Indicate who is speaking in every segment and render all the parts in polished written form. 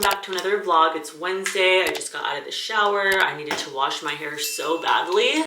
Speaker 1: back to another vlog. It's Wednesday. I just got out of the shower. I needed to wash my hair so badly.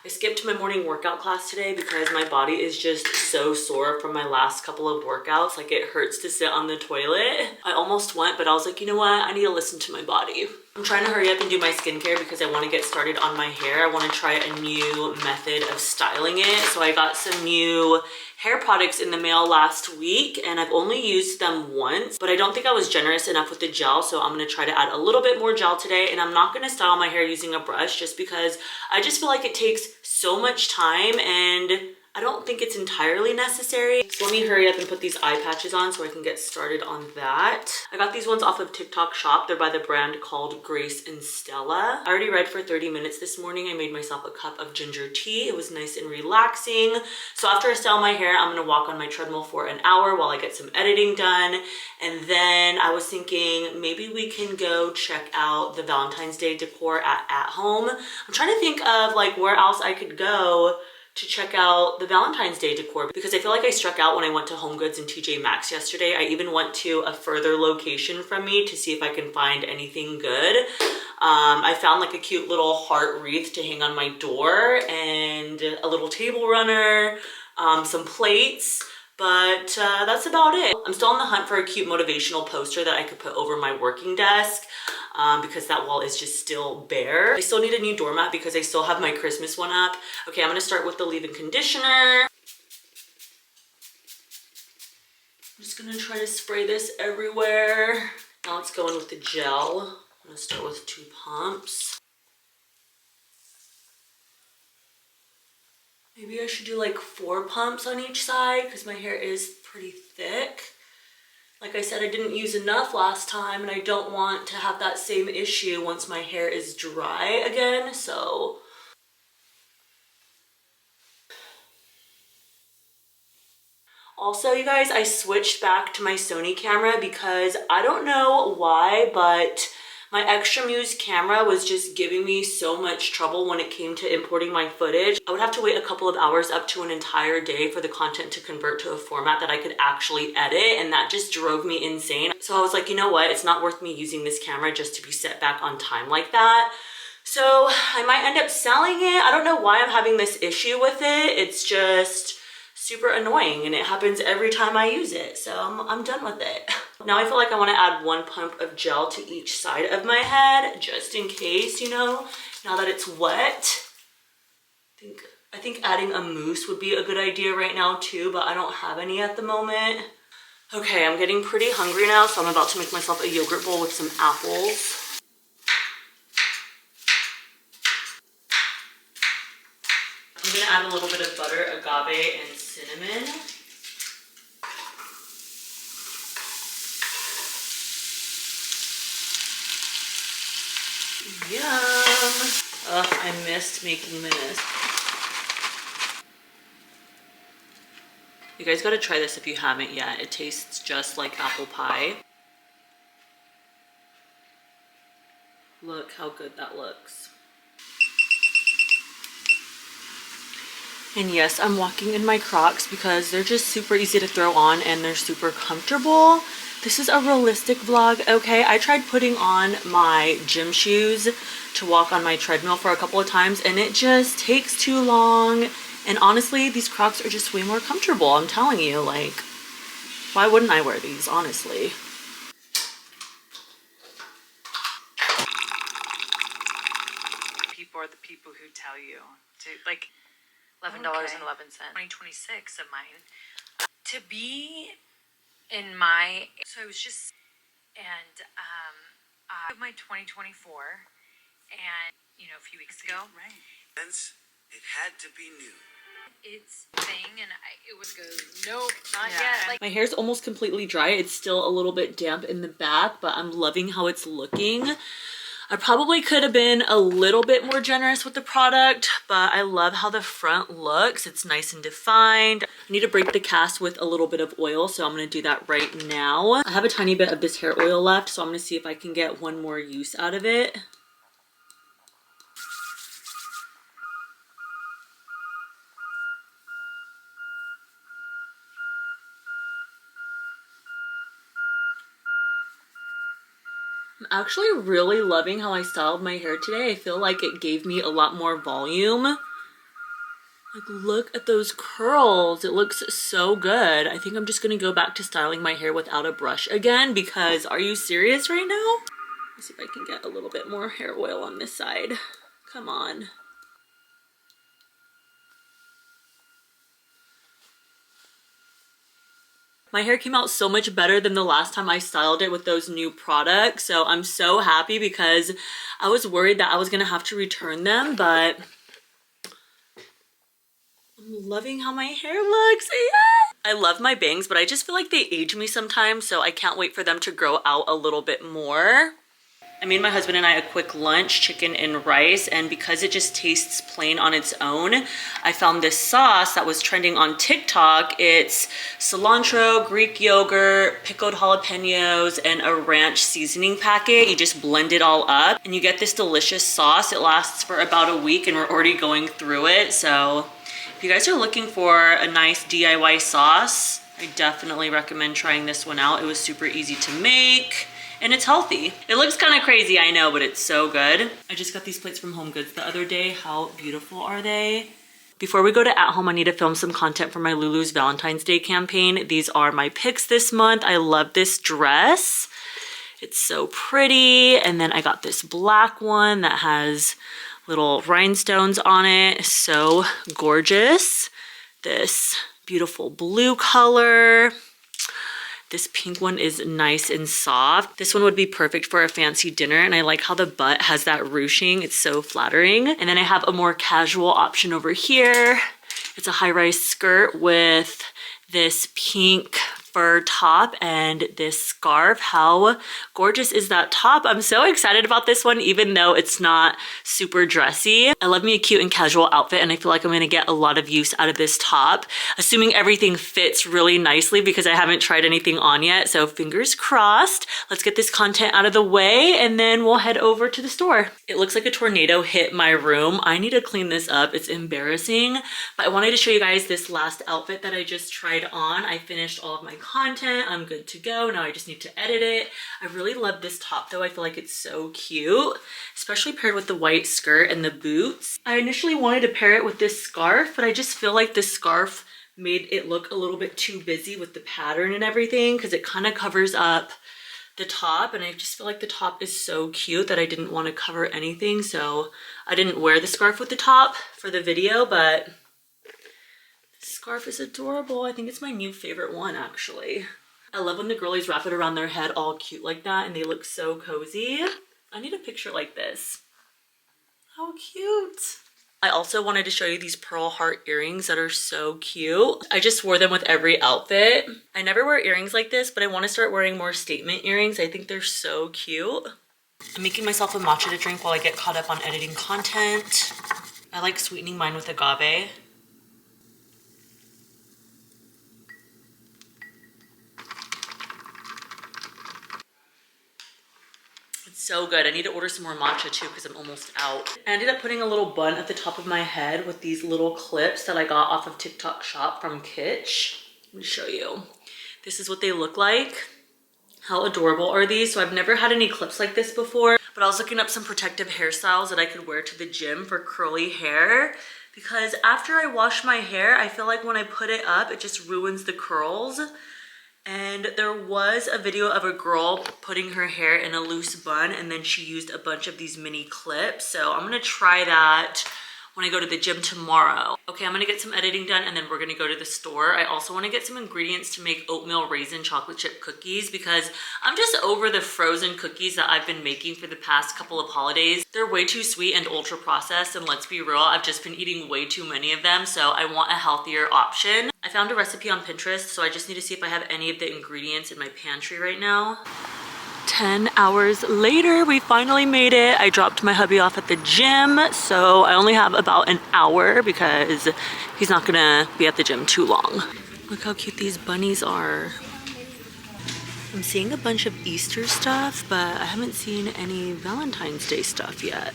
Speaker 1: I skipped my morning workout class today because my body is just so sore from my last couple of workouts. Like, it hurts to sit on the toilet. I almost went, but I was like, you know what? I need to listen to my body. I'm trying to hurry up and do my skincare because I want to get started on my hair. I want to try a new method of styling it. So I got some new hair products in the mail last week and I've only used them once, but I don't think I was generous enough with the gel. So I'm going to try to add a little bit more gel today, and I'm not going to style my hair using a brush just because I just feel like it takes so much time and I don't think it's entirely necessary. So let me hurry up and put these eye patches on so I can get started on that. I got these ones off of TikTok Shop. They're by the brand called Grace and Stella. I already read for 30 minutes this morning. I made myself a cup of ginger tea. It was nice and relaxing. So after I style my hair, I'm gonna walk on my treadmill for an hour while I get some editing done. And then I was thinking maybe we can go check out the Valentine's Day decor at home. I'm trying to think of like where else I could go to check out the Valentine's Day decor because I feel like I struck out when I went to Home Goods and TJ Maxx yesterday. I even went to a further location from me to see if I can find anything good. I found like a cute little heart wreath to hang on my door and a little table runner, some plates, but that's about it. I'm still on the hunt for a cute motivational poster that I could put over my working desk because that wall is just still bare. I still need a new doormat because I still have my Christmas one up. Okay, I'm gonna start with the leave-in conditioner. I'm just gonna try to spray this everywhere. Now let's go in with the gel. I'm gonna start with 2 pumps. Maybe I should do like 4 pumps on each side because my hair is pretty thick. Like I said, I didn't use enough last time and I don't want to have that same issue once my hair is dry again, so. Also, you guys, I switched back to my Sony camera because I don't know why, but my Extra Muse camera was just giving me so much trouble when it came to importing my footage. I would have to wait a couple of hours up to an entire day for the content to convert to a format that I could actually edit, and that just drove me insane. So I was like, you know what? It's not worth me using this camera just to be set back on time like that. So I might end up selling it. I don't know why I'm having this issue with it. It's just super annoying and it happens every time I use it. So I'm done with it. Now I feel like I want to add 1 pump of gel to each side of my head just in case, you know, now that it's wet. I think adding a mousse would be a good idea right now too, but I don't have any at the moment. Okay, I'm getting pretty hungry now, so I'm about to make myself a yogurt bowl with some apples. I'm gonna add a little bit of butter, agave, and cinnamon. Yum! Ugh, I missed making this. You guys gotta try this if you haven't yet. It tastes just like apple pie. Look how good that looks. And yes, I'm walking in my Crocs because they're just super easy to throw on and they're super comfortable. This is a realistic vlog, okay? I tried putting on my gym shoes to walk on my treadmill for a couple of times and it just takes too long. And honestly, these Crocs are just way more comfortable. I'm telling you, like, why wouldn't I wear these, honestly?
Speaker 2: People are the people who tell you to, like, $11.11, 2026 of mine. To be in my, so I was just, and my 2024, and, you know, a few weeks ago. Right.
Speaker 3: It had to be new.
Speaker 2: It's thing, and it was good. Nope, not yet. Like,
Speaker 1: my hair's almost completely dry. It's still a little bit damp in the back, but I'm loving how it's looking. I probably could have been a little bit more generous with the product, but I love how the front looks. It's nice and defined. I need to break the cast with a little bit of oil, so I'm gonna do that right now. I have a tiny bit of this hair oil left, so I'm gonna see if I can get one more use out of it. I'm actually really loving how I styled my hair today. I feel like it gave me a lot more volume. Like, look at those curls. It looks so good. I think I'm just gonna go back to styling my hair without a brush again because are you serious right now? Let's see if I can get a little bit more hair oil on this side. Come on. My hair came out so much better than the last time I styled it with those new products. So I'm so happy because I was worried that I was gonna have to return them, but I'm loving how my hair looks. Yeah. I love my bangs, but I just feel like they age me sometimes, so I can't wait for them to grow out a little bit more. I made my husband and I a quick lunch, chicken and rice, and because it just tastes plain on its own, I found this sauce that was trending on TikTok. It's cilantro, Greek yogurt, pickled jalapenos, and a ranch seasoning packet. You just blend it all up and you get this delicious sauce. It lasts for about a week and we're already going through it. So if you guys are looking for a nice DIY sauce, I definitely recommend trying this one out. It was super easy to make. And it's healthy. It looks kind of crazy, I know, but it's so good. I just got these plates from Home Goods the other day. How beautiful are they? Before we go to at home, I need to film some content for my Lulu's Valentine's Day campaign. These are my picks this month. I love this dress. It's so pretty. And then I got this black one that has little rhinestones on it. So gorgeous. This beautiful blue color. This pink one is nice and soft. This one would be perfect for a fancy dinner, and I like how the butt has that ruching. It's so flattering. And then I have a more casual option over here. It's a high-rise skirt with this pink fur top and this scarf. How gorgeous is that top? I'm so excited about this one, even though it's not super dressy. I love me a cute and casual outfit, and I feel like I'm gonna get a lot of use out of this top, assuming everything fits really nicely because I haven't tried anything on yet. So fingers crossed. Let's get this content out of the way and then we'll head over to the store. It looks like a tornado hit my room. I need to clean this up. It's embarrassing, but I wanted to show you guys this last outfit that I just tried on. I finished all of my content. I'm good to go. Now I just need to edit it. I really love this top though. I feel like it's so cute, especially paired with the white skirt and the boots. I initially wanted to pair it with this scarf, but I just feel like this scarf made it look a little bit too busy with the pattern and everything because it kind of covers up the top, and I just feel like the top is so cute that I didn't want to cover anything, so I didn't wear the scarf with the top for the video, but this scarf is adorable. I think it's my new favorite one, actually. I love when the girlies wrap it around their head all cute like that, and they look so cozy. I need a picture like this. How cute. I also wanted to show you these pearl heart earrings that are so cute. I just wore them with every outfit. I never wear earrings like this, but I want to start wearing more statement earrings. I think they're so cute. I'm making myself a matcha to drink while I get caught up on editing content. I like sweetening mine with agave. So good. I need to order some more matcha too because I'm almost out. I ended up putting a little bun at the top of my head with these little clips that I got off of TikTok Shop from Kitsch. Let me show you. This is what they look like. How adorable are these? So I've never had any clips like this before, but I was looking up some protective hairstyles that I could wear to the gym for curly hair because after I wash my hair, I feel like when I put it up, it just ruins the curls. And there was a video of a girl putting her hair in a loose bun and then she used a bunch of these mini clips. So I'm gonna try that when I go to the gym tomorrow. Okay, I'm gonna get some editing done and then we're gonna go to the store. I also wanna get some ingredients to make oatmeal raisin chocolate chip cookies because I'm just over the frozen cookies that I've been making for the past couple of holidays. They're way too sweet and ultra processed, and let's be real, I've just been eating way too many of them, so I want a healthier option. I found a recipe on Pinterest, so I just need to see if I have any of the ingredients in my pantry right now. 10 hours later, we finally made it. I dropped my hubby off at the gym, so I only have about an hour because he's not gonna be at the gym too long. Look how cute these bunnies are. I'm seeing a bunch of Easter stuff, but I haven't seen any Valentine's Day stuff yet.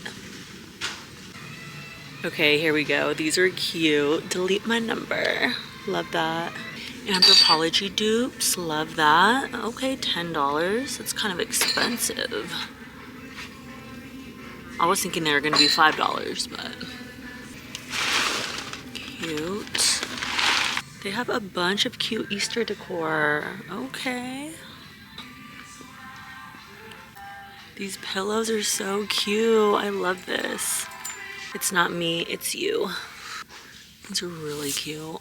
Speaker 1: Okay, here we go. These are cute. Delete my number. Love that. Anthropology dupes, love that. Okay, $10. That's kind of expensive. I was thinking they were gonna be $5, but cute. They have a bunch of cute Easter decor. Okay. These pillows are so cute. I love this. It's not me, it's you. These are really cute.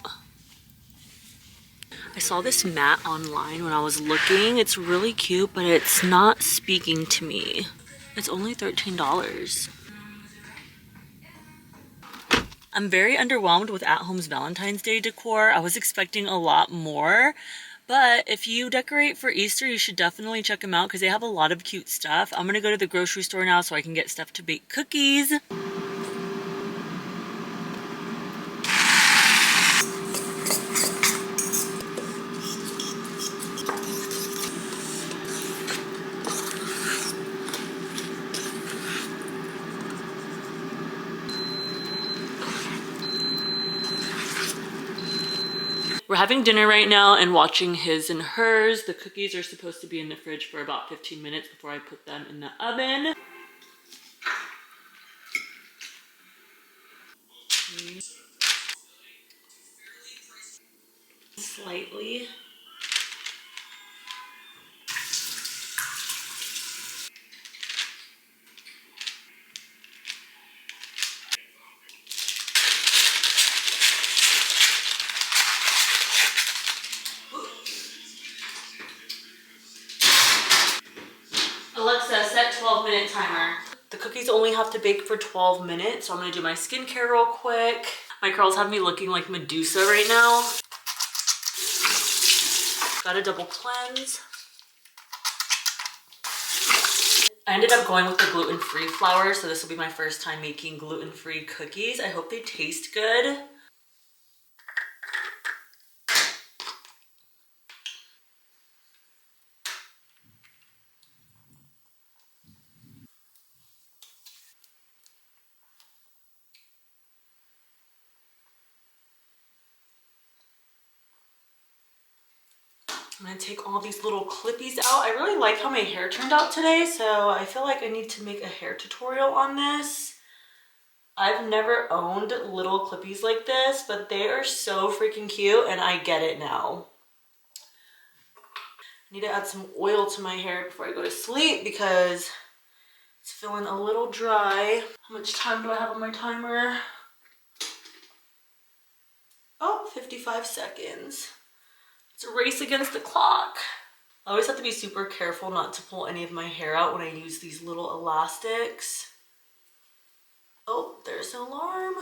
Speaker 1: I saw this mat online when I was looking. It's really cute, but it's not speaking to me. It's only $13. I'm very underwhelmed with At Home's Valentine's Day decor. I was expecting a lot more, but if you decorate for Easter, you should definitely check them out because they have a lot of cute stuff. I'm gonna go to the grocery store now so I can get stuff to bake cookies. We're having dinner right now and watching his and hers. The cookies are supposed to be in the fridge for about 15 minutes before I put them in the oven. Slightly. Alexa, set 12-minute timer. The cookies only have to bake for 12 minutes, so I'm gonna do my skincare real quick. My curls have me looking like Medusa right now. Gotta double cleanse. I ended up going with the gluten-free flour, so this will be my first time making gluten-free cookies. I hope they taste good. I'm gonna take all these little clippies out. I really like how my hair turned out today, so I feel like I need to make a hair tutorial on this. I've never owned little clippies like this, but they are so freaking cute and I get it now. I need to add some oil to my hair before I go to sleep because it's feeling a little dry. How much time do I have on my timer? Oh, 55 seconds. It's a race against the clock. I always have to be super careful not to pull any of my hair out when I use these little elastics. Oh, there's an alarm.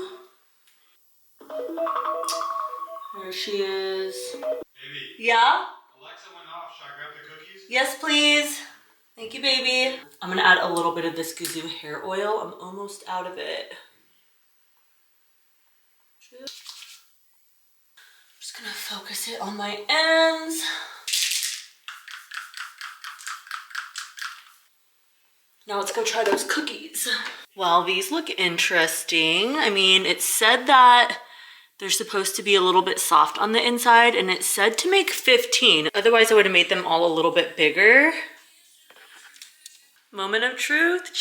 Speaker 1: There she is.
Speaker 4: Baby.
Speaker 1: Yeah?
Speaker 4: Alexa went off. Should I grab the cookies?
Speaker 1: Yes, please. Thank you, baby. I'm gonna add a little bit of this Gazoo hair oil. I'm almost out of it. Just gonna focus it on my ends. Now let's go try those cookies. Well, these look interesting. I mean, it said that they're supposed to be a little bit soft on the inside, and it said to make 15. Otherwise, I would have made them all a little bit bigger. Moment of truth.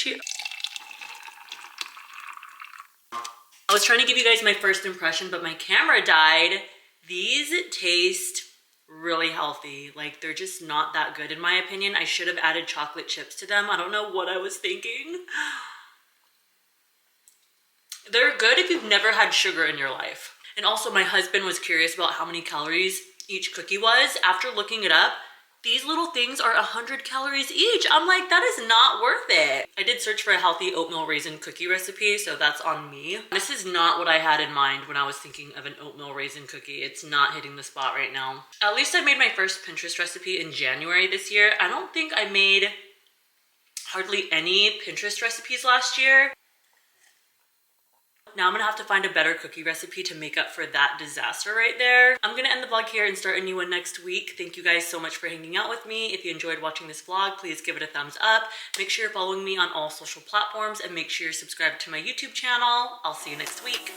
Speaker 1: I was trying to give you guys my first impression, but my camera died. These taste really healthy. Like, they're just not that good in my opinion. I should have added chocolate chips to them. I don't know what I was thinking. They're good if you've never had sugar in your life. And also, my husband was curious about how many calories each cookie was. After looking it up, these little things are 100 calories each. I'm like, that is not worth it. I did search for a healthy oatmeal raisin cookie recipe, so that's on me. This is not what I had in mind when I was thinking of an oatmeal raisin cookie. It's not hitting the spot right now. At least I made my first Pinterest recipe in January this year. I don't think I made hardly any Pinterest recipes last year. Now I'm gonna have to find a better cookie recipe to make up for that disaster right there. I'm gonna end the vlog here and start a new one next week. Thank you guys so much for hanging out with me. If you enjoyed watching this vlog, please give it a thumbs up. Make sure you're following me on all social platforms and make sure you're subscribed to my YouTube channel. I'll see you next week.